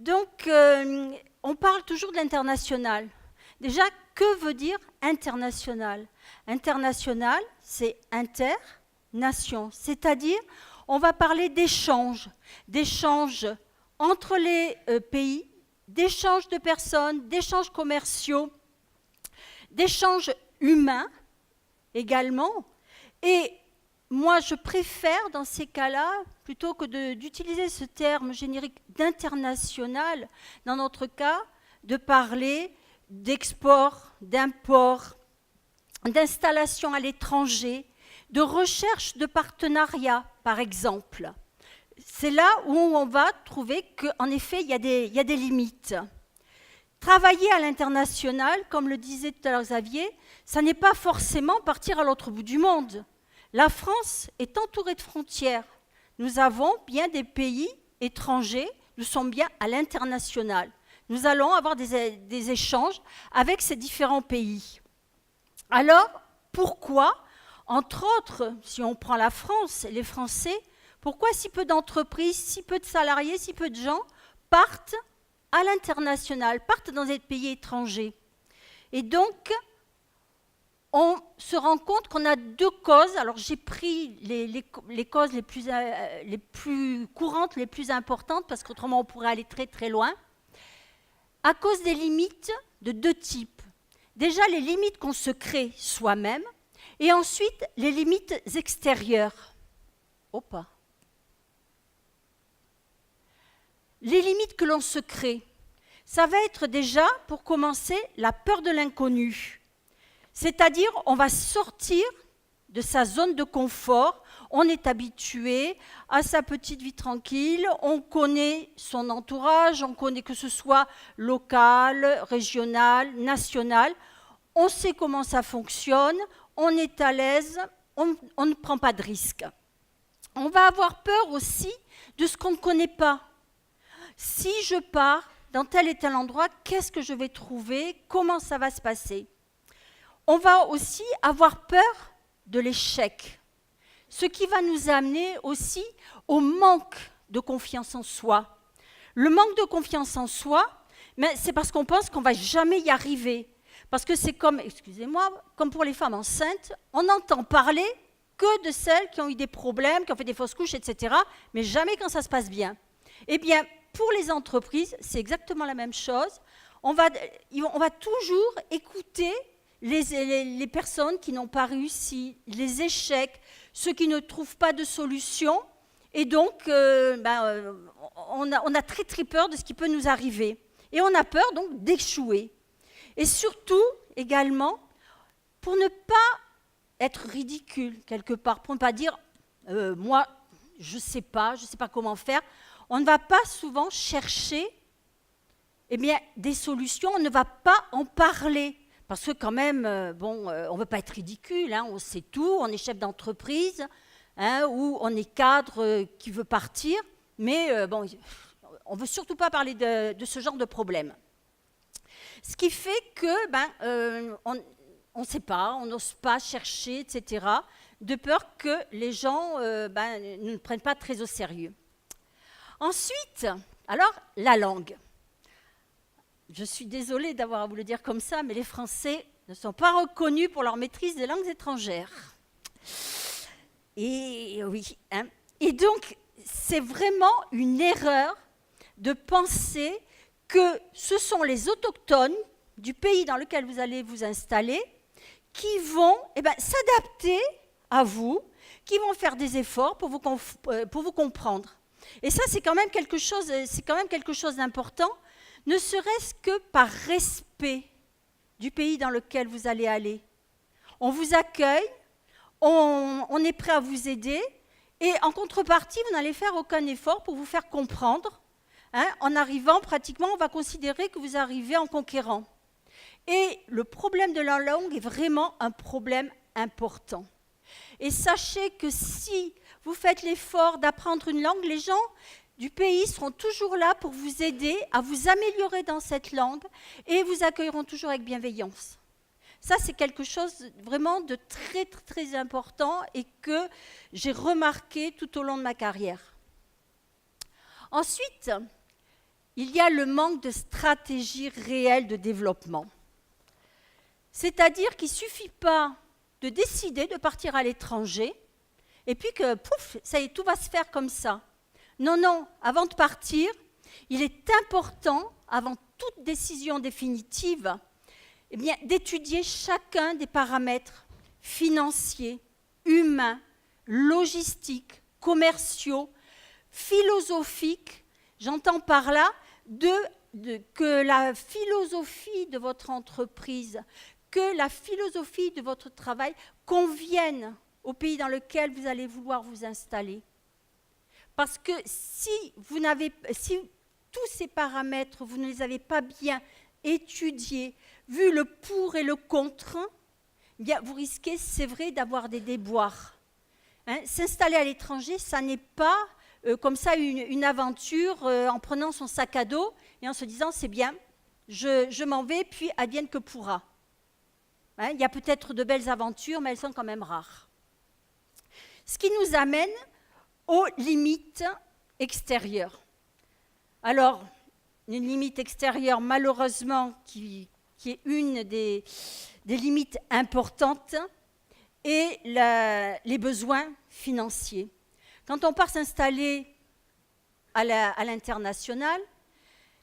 Donc, on parle toujours de l'international. Déjà, que veut dire international? International, c'est inter-nation, c'est-à-dire on va parler d'échanges entre les pays, d'échanges de personnes, d'échanges commerciaux, d'échanges humains également. Et moi, je préfère dans ces cas-là, plutôt que d'utiliser ce terme générique d'international, dans notre cas, de parler d'export, d'import, d'installation à l'étranger, de recherche de partenariat, par exemple. C'est là où on va trouver qu'en effet, il y a des limites. Travailler à l'international, comme le disait tout à l'heure Xavier, ça n'est pas forcément partir à l'autre bout du monde. La France est entourée de frontières. Nous avons bien des pays étrangers, nous sommes bien à l'international. Nous allons avoir des échanges avec ces différents pays. Alors, pourquoi, entre autres, si on prend la France, les Français, pourquoi si peu d'entreprises, si peu de salariés, si peu de gens partent à l'international, partent dans des pays étrangers? Et donc, on se rend compte qu'on a deux causes. Alors, j'ai pris les causes les plus courantes, les plus importantes, parce qu'autrement, on pourrait aller très, très loin. À cause des limites de deux types. Déjà, les limites qu'on se crée soi-même, et ensuite, les limites extérieures. Opa. Les limites que l'on se crée, ça va être déjà, pour commencer, la peur de l'inconnu. C'est-à-dire, on va sortir de sa zone de confort, on est habitué à sa petite vie tranquille, on connaît son entourage, on connaît que ce soit local, régional, national, on sait comment ça fonctionne, on est à l'aise, on ne prend pas de risques. On va avoir peur aussi de ce qu'on ne connaît pas. Si je pars dans tel et tel endroit, qu'est-ce que je vais trouver? Comment ça va se passer? On va aussi avoir peur de l'échec, ce qui va nous amener aussi au manque de confiance en soi. Le manque de confiance en soi, c'est parce qu'on pense qu'on ne va jamais y arriver. Parce que c'est comme, excusez-moi, comme pour les femmes enceintes, on n'entend parler que de celles qui ont eu des problèmes, qui ont fait des fausses couches, etc., mais jamais quand ça se passe bien. Eh bien, pour les entreprises, c'est exactement la même chose. On va toujours écouter les personnes qui n'ont pas réussi, les échecs, ceux qui ne trouvent pas de solution. Et donc, on a très très peur de ce qui peut nous arriver. Et on a peur donc d'échouer. Et surtout, également, pour ne pas être ridicule quelque part, pour ne pas dire « moi, je ne sais pas comment faire », on ne va pas souvent chercher des solutions, on ne va pas en parler. Parce que quand même, on ne veut pas être ridicule, on sait tout, on est chef d'entreprise, ou on est cadre qui veut partir, mais on ne veut surtout pas parler de ce genre de problème. Ce qui fait que on ne sait pas, on n'ose pas chercher, etc., de peur que les gens ne prennent pas très au sérieux. Ensuite, alors, la langue. Je suis désolée d'avoir à vous le dire comme ça, mais les Français ne sont pas reconnus pour leur maîtrise des langues étrangères. Et oui, Et donc, c'est vraiment une erreur de penser que ce sont les autochtones du pays dans lequel vous allez vous installer qui vont s'adapter à vous, qui vont faire des efforts pour vous comprendre. Et ça, c'est quand même quelque chose d'important, ne serait-ce que par respect du pays dans lequel vous allez aller. On vous accueille, on est prêt à vous aider, et en contrepartie, vous n'allez faire aucun effort pour vous faire comprendre. En arrivant, pratiquement, on va considérer que vous arrivez en conquérant. Et le problème de la langue est vraiment un problème important. Et sachez que si vous faites l'effort d'apprendre une langue, les gens du pays seront toujours là pour vous aider à vous améliorer dans cette langue et vous accueilleront toujours avec bienveillance. Ça, c'est quelque chose vraiment de très, très important et que j'ai remarqué tout au long de ma carrière. Ensuite, il y a le manque de stratégie réelle de développement. C'est-à-dire qu'il ne suffit pas de décider de partir à l'étranger et puis que, pouf, ça y est, tout va se faire comme ça. Non, non, avant de partir, il est important, avant toute décision définitive, eh bien, d'étudier chacun des paramètres financiers, humains, logistiques, commerciaux, philosophiques. J'entends par là que la philosophie de votre entreprise, que la philosophie de votre travail convienne au pays dans lequel vous allez vouloir vous installer. Parce que si tous ces paramètres, vous ne les avez pas bien étudiés, vu le pour et le contre, eh bien vous risquez, c'est vrai, d'avoir des déboires. S'installer à l'étranger, ça n'est pas comme ça une aventure en prenant son sac à dos et en se disant c'est bien, je m'en vais, puis advienne que pourra. Il y a peut-être de belles aventures, mais elles sont quand même rares. Ce qui nous amène aux limites extérieures. Alors, une limite extérieure, malheureusement, qui est une des limites importantes, est les besoins financiers. Quand on part s'installer à l'international,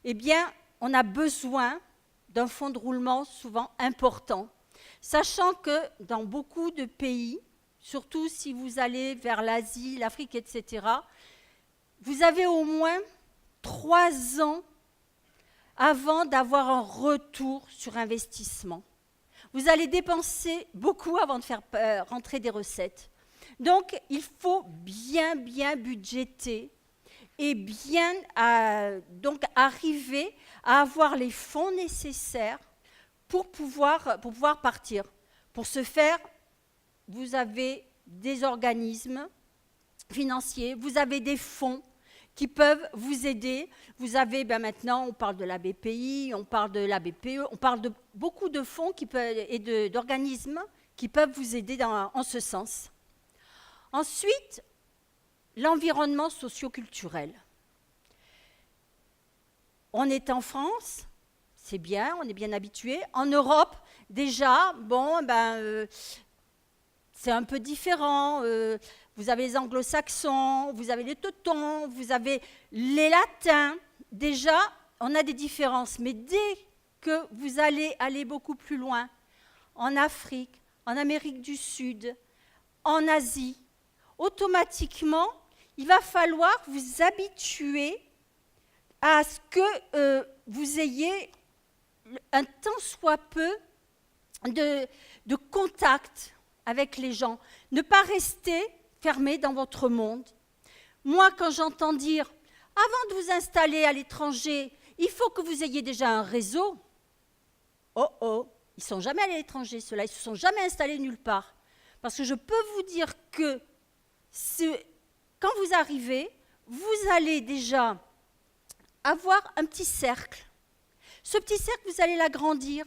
eh bien, on a besoin d'un fonds de roulement souvent important, sachant que dans beaucoup de pays, surtout si vous allez vers l'Asie, l'Afrique, etc., vous avez au moins 3 ans avant d'avoir un retour sur investissement. Vous allez dépenser beaucoup avant de faire rentrer des recettes. Donc, il faut bien budgéter et bien donc arriver à avoir les fonds nécessaires pour pouvoir partir. Pour ce faire, vous avez des organismes financiers, vous avez des fonds qui peuvent vous aider. Vous avez, maintenant, on parle de la BPI, on parle de la BPE, on parle de beaucoup de fonds et d'organismes qui peuvent vous aider en ce sens. Ensuite, l'environnement socio-culturel. On est en France, c'est bien, on est bien habitué. En Europe, déjà, c'est un peu différent. Vous avez les anglo-saxons, vous avez les teutons, vous avez les latins. Déjà, on a des différences. Mais dès que vous allez aller beaucoup plus loin, en Afrique, en Amérique du Sud, en Asie, automatiquement, il va falloir vous habituer à ce que vous ayez un tant soit peu de contact avec les gens. Ne pas rester fermé dans votre monde. Moi, quand j'entends dire « avant de vous installer à l'étranger, il faut que vous ayez déjà un réseau », ils ne sont jamais allés à l'étranger, ceux-là, ils ne se sont jamais installés nulle part. Parce que je peux vous dire que quand vous arrivez, vous allez déjà avoir un petit cercle. Ce petit cercle, vous allez l'agrandir.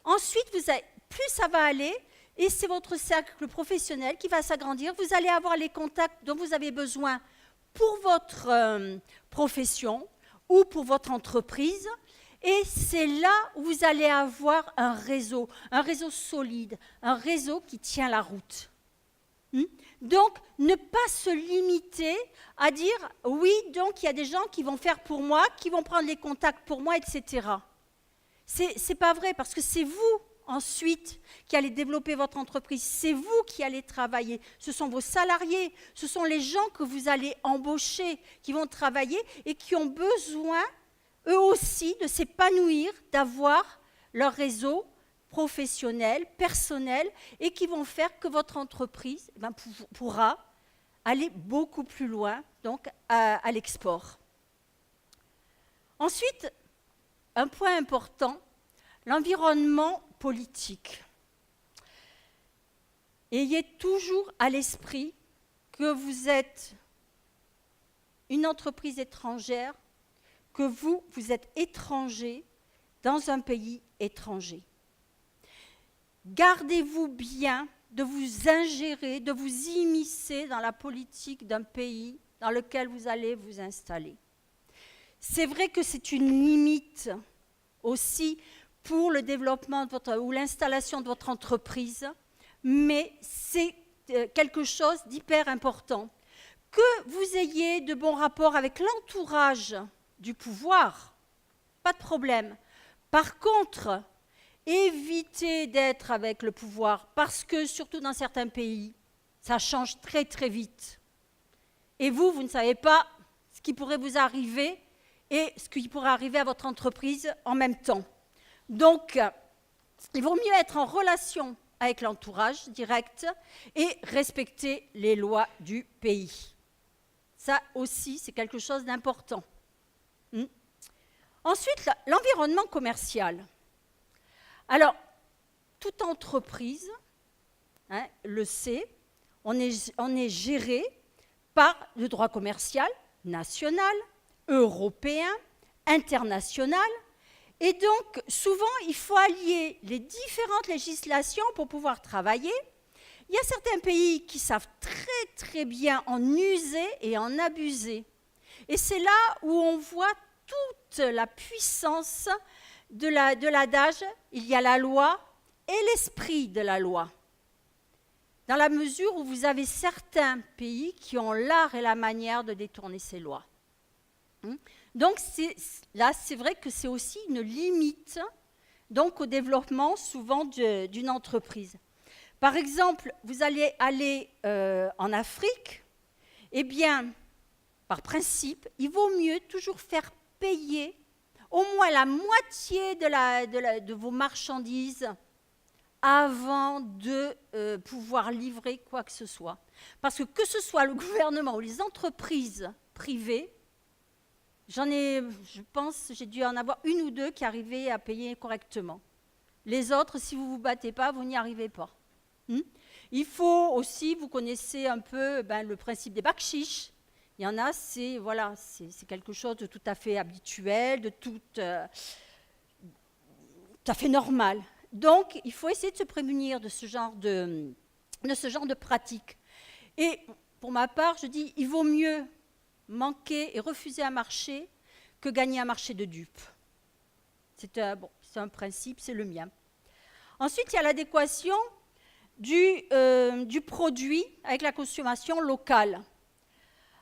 Ensuite, plus ça va aller, et c'est votre cercle professionnel qui va s'agrandir. Vous allez avoir les contacts dont vous avez besoin pour votre profession ou pour votre entreprise. Et c'est là où vous allez avoir un réseau solide, un réseau qui tient la route. Donc, ne pas se limiter à dire « oui, donc il y a des gens qui vont faire pour moi, qui vont prendre les contacts pour moi, etc. » C'est pas vrai, parce que c'est vous, ensuite, qui allez développer votre entreprise. C'est vous qui allez travailler. Ce sont vos salariés, ce sont les gens que vous allez embaucher, qui vont travailler et qui ont besoin, eux aussi, de s'épanouir, d'avoir leur réseau professionnels, personnels, et qui vont faire que votre entreprise pourra aller beaucoup plus loin, donc à l'export. Ensuite, un point important, l'environnement politique. Ayez toujours à l'esprit que vous êtes une entreprise étrangère, que vous êtes étranger dans un pays étranger. Gardez-vous bien de vous ingérer, de vous immiscer dans la politique d'un pays dans lequel vous allez vous installer. c'est vrai que c'est une limite aussi pour le développement de votre, ou l'installation de votre entreprise, mais c'est quelque chose d'hyper important. Que vous ayez de bons rapports avec l'entourage du pouvoir, pas de problème. Par contre, évitez d'être avec le pouvoir parce que, surtout dans certains pays, ça change très très vite. Et vous ne savez pas ce qui pourrait vous arriver et ce qui pourrait arriver à votre entreprise en même temps. Donc, il vaut mieux être en relation avec l'entourage direct et respecter les lois du pays. Ça aussi, c'est quelque chose d'important. Ensuite, l'environnement commercial. Alors, toute entreprise le sait, on est géré par le droit commercial national, européen, international. Et donc, souvent, il faut allier les différentes législations pour pouvoir travailler. Il y a certains pays qui savent très, très bien en user et en abuser. Et c'est là où on voit toute la puissance de l'adage, il y a la loi et l'esprit de la loi. Dans la mesure où vous avez certains pays qui ont l'art et la manière de détourner ces lois. Donc là, c'est vrai que c'est aussi une limite donc, au développement souvent d'une entreprise. Par exemple, vous allez aller en Afrique, eh bien, par principe, il vaut mieux toujours faire payer au moins la moitié de vos marchandises avant de pouvoir livrer quoi que ce soit. Parce que ce soit le gouvernement ou les entreprises privées, je pense, j'ai dû en avoir une ou deux qui arrivaient à payer correctement. Les autres, si vous ne vous battez pas, vous n'y arrivez pas. Il faut aussi, vous connaissez un peu le principe des bakchiches. Il y en a, c'est quelque chose de tout à fait habituel, de tout à fait normal. Donc, il faut essayer de se prémunir de ce genre de pratique. Et pour ma part, je dis, il vaut mieux manquer et refuser un marché que gagner un marché de dupes. C'est un principe, c'est le mien. Ensuite, il y a l'adéquation du produit avec la consommation locale.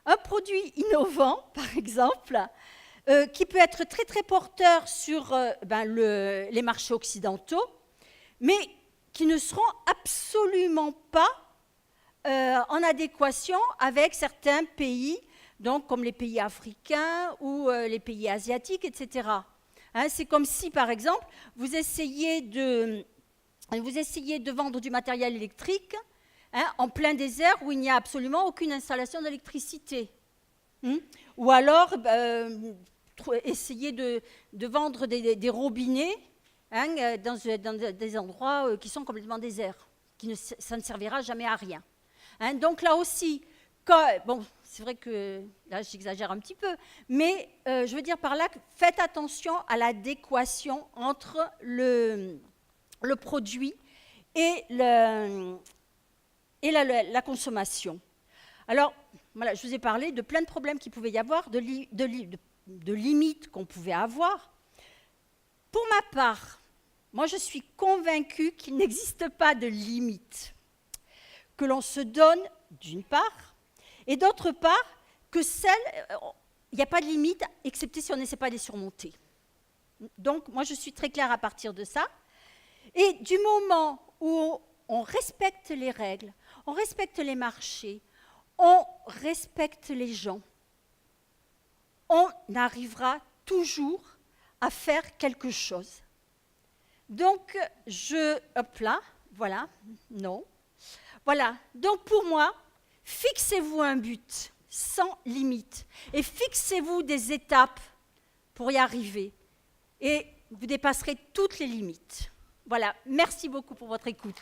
Un produit innovant, par exemple, qui peut être très très porteur sur les marchés occidentaux, mais qui ne seront absolument pas en adéquation avec certains pays, donc comme les pays africains ou les pays asiatiques, etc. C'est comme si, par exemple, vous essayiez de vendre du matériel électrique en plein désert où il n'y a absolument aucune installation d'électricité. Ou alors, essayer de vendre des robinets dans des endroits qui sont complètement déserts. Ça ne servira jamais à rien. Donc là aussi, c'est vrai que là j'exagère un petit peu, mais je veux dire par là, faites attention à l'adéquation entre le produit et la consommation. Alors, voilà, je vous ai parlé de plein de problèmes qu'il pouvait y avoir, de limites qu'on pouvait avoir. Pour ma part, moi je suis convaincue qu'il n'existe pas de limites que l'on se donne d'une part, et d'autre part, que il n'y a pas de limite, excepté si on n'essaie pas de les surmonter. Donc, moi je suis très claire à partir de ça. Et du moment où on respecte les règles, on respecte les marchés, on respecte les gens, on arrivera toujours à faire quelque chose. Donc, Voilà, donc pour moi, fixez-vous un but sans limite et fixez-vous des étapes pour y arriver et vous dépasserez toutes les limites. Voilà, merci beaucoup pour votre écoute.